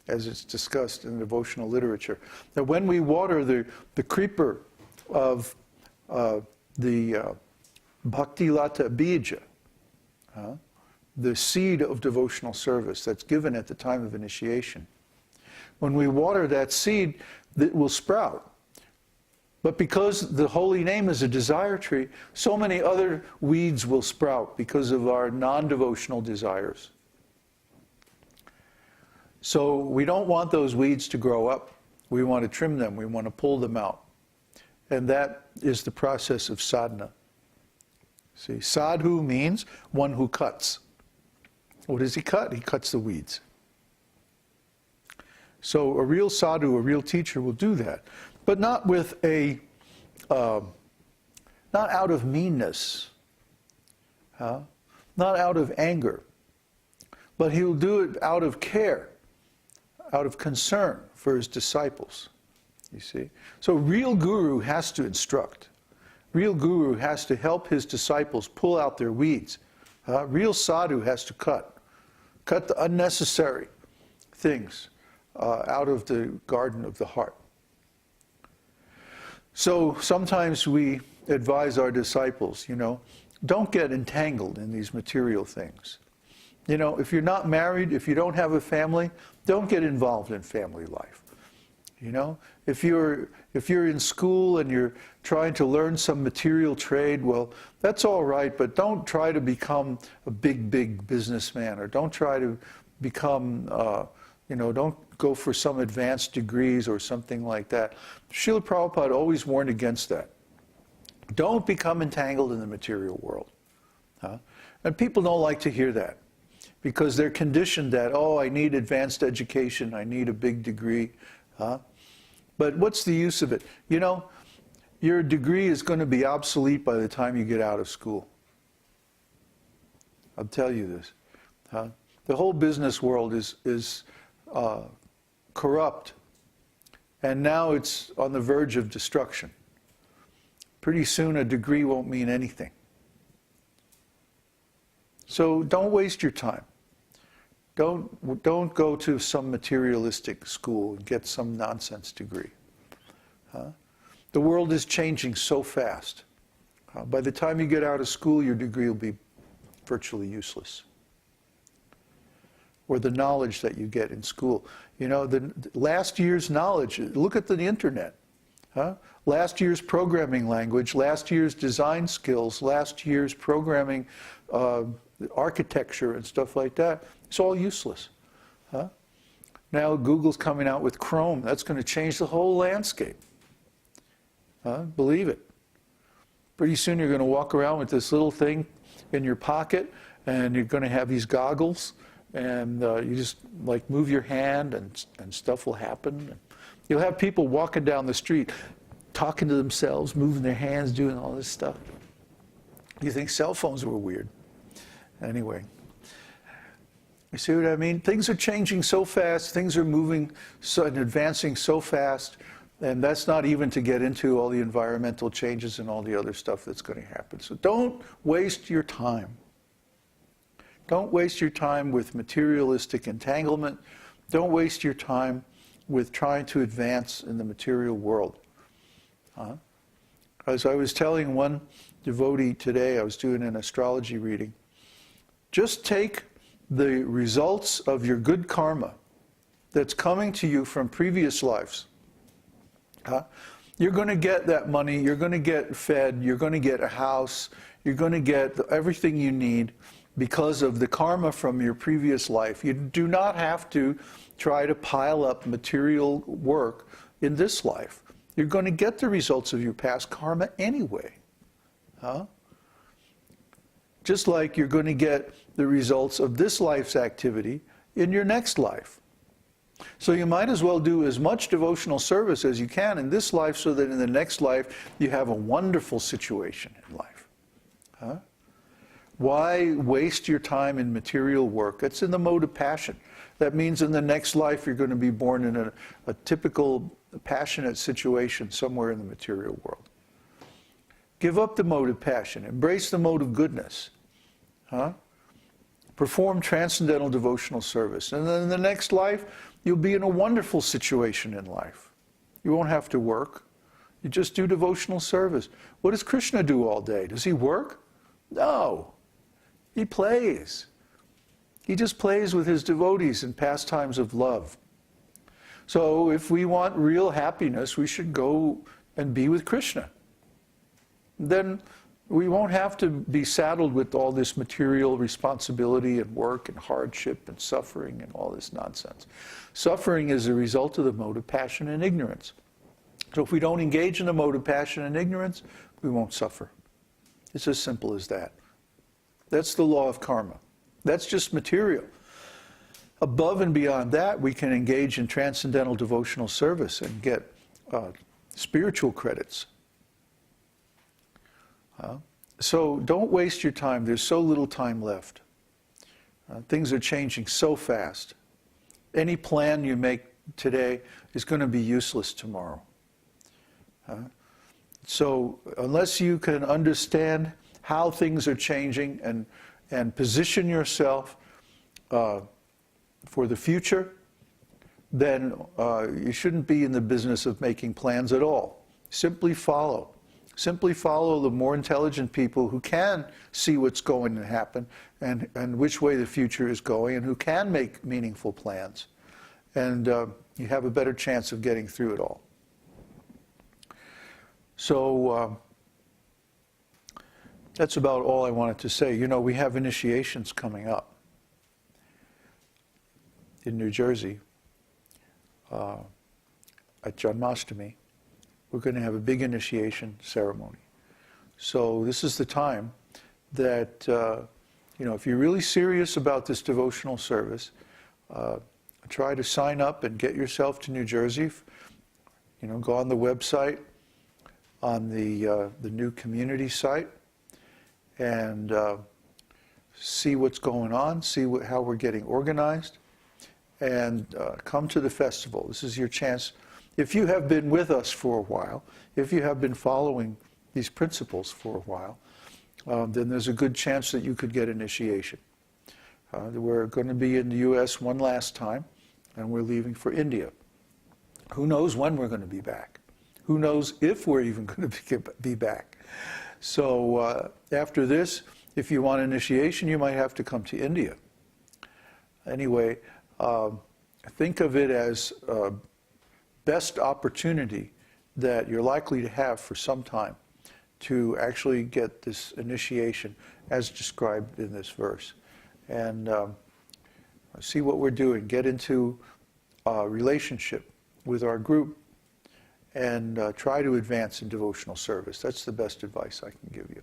as it's discussed in devotional literature. That when we water the creeper of the bhakti lata bija, the seed of devotional service that's given at the time of initiation, when we water that seed, it will sprout. But because the holy name is a desire tree, so many other weeds will sprout because of our non-devotional desires. So we don't want those weeds to grow up. We want to trim them. We want to pull them out. And that is the process of sadhana. See, sadhu means one who cuts. What does he cut? He cuts the weeds. So a real sadhu, a real teacher will do that. But not with not out of meanness, not out of anger, but he will do it out of care, out of concern for his disciples, you see. So real guru has to instruct. Real guru has to help his disciples pull out their weeds. Real sadhu has to cut the unnecessary things out of the garden of the heart. So sometimes we advise our disciples, don't get entangled in these material things. If you're not married, if you don't have a family, don't get involved in family life. If you're in school and you're trying to learn some material trade, well, that's all right, but don't try to become a big businessman, or don't try to become, don't go for some advanced degrees or something like that. Srila Prabhupada always warned against that. Don't become entangled in the material world. And people don't like to hear that, because they're conditioned that, oh, I need advanced education, I need a big degree. But what's the use of it? Your degree is going to be obsolete by the time you get out of school. I'll tell you this. The whole business world is corrupt, and now it's on the verge of destruction. Pretty soon a degree won't mean anything. So don't waste your time. Don't go to some materialistic school and get some nonsense degree. The world is changing so fast. By the time you get out of school, your degree will be virtually useless. Or the knowledge that you get in school. The last year's knowledge, look at the internet. Last year's programming language, last year's design skills, last year's programming architecture and stuff like that, it's all useless. Now Google's coming out with Chrome. That's going to change the whole landscape. Believe it. Pretty soon you're going to walk around with this little thing in your pocket, and you're going to have these goggles, and you just move your hand and stuff will happen. You'll have people walking down the street talking to themselves, moving their hands, doing all this stuff. You think cell phones were weird. Anyway, you see what I mean? Things are changing so fast, things are moving and advancing so fast, and that's not even to get into all the environmental changes and all the other stuff that's going to happen. So don't waste your time. Don't waste your time with materialistic entanglement. Don't waste your time with trying to advance in the material world. As I was telling one devotee today, I was doing an astrology reading, just take the results of your good karma that's coming to you from previous lives. You're going to get that money, you're going to get fed, you're going to get a house, you're going to get everything you need because of the karma from your previous life. You do not have to try to pile up material work in this life. You're going to get the results of your past karma anyway. Just like you're going to get the results of this life's activity in your next life. So you might as well do as much devotional service as you can in this life, so that in the next life you have a wonderful situation in life. Why waste your time in material work? It's in the mode of passion. That means in the next life you're going to be born in a typical passionate situation somewhere in the material world. Give up the mode of passion. Embrace the mode of goodness. Perform transcendental devotional service. And then in the next life, you'll be in a wonderful situation in life. You won't have to work. You just do devotional service. What does Krishna do all day? Does he work? No. He plays. He just plays with his devotees in pastimes of love. So if we want real happiness, we should go and be with Krishna. Then we won't have to be saddled with all this material responsibility and work and hardship and suffering and all this nonsense. Suffering is a result of the mode of passion and ignorance. So if we don't engage in the mode of passion and ignorance, we won't suffer. It's as simple as that. That's the law of karma. That's just material. Above and beyond that, we can engage in transcendental devotional service and get spiritual credits. So don't waste your time. There's so little time left. Things are changing so fast. Any plan you make today is going to be useless tomorrow. So unless you can understand how things are changing and position yourself for the future, then you shouldn't be in the business of making plans at all. Simply follow. Simply follow the more intelligent people who can see what's going to happen and which way the future is going and who can make meaningful plans. And you have a better chance of getting through it all. So that's about all I wanted to say. You know, we have initiations coming up in New Jersey at Janmashtami. We're going to have a big initiation ceremony. So this is the time that, you know, if you're really serious about this devotional service, try to sign up and get yourself to New Jersey. You know, go on the website, on the new community site, and see what's going on, see how we're getting organized, and come to the festival. This is your chance. If you have been with us for a while, if you have been following these principles for a while, then there's a good chance that you could get initiation. We're going to be in the U.S. one last time, and we're leaving for India. Who knows when we're going to be back? Who knows if we're even going to be back? So after this, if you want initiation, you might have to come to India. Anyway, think of it as best opportunity that you're likely to have for some time to actually get this initiation as described in this verse. And see what we're doing. Get into a relationship with our group and try to advance in devotional service. That's the best advice I can give you.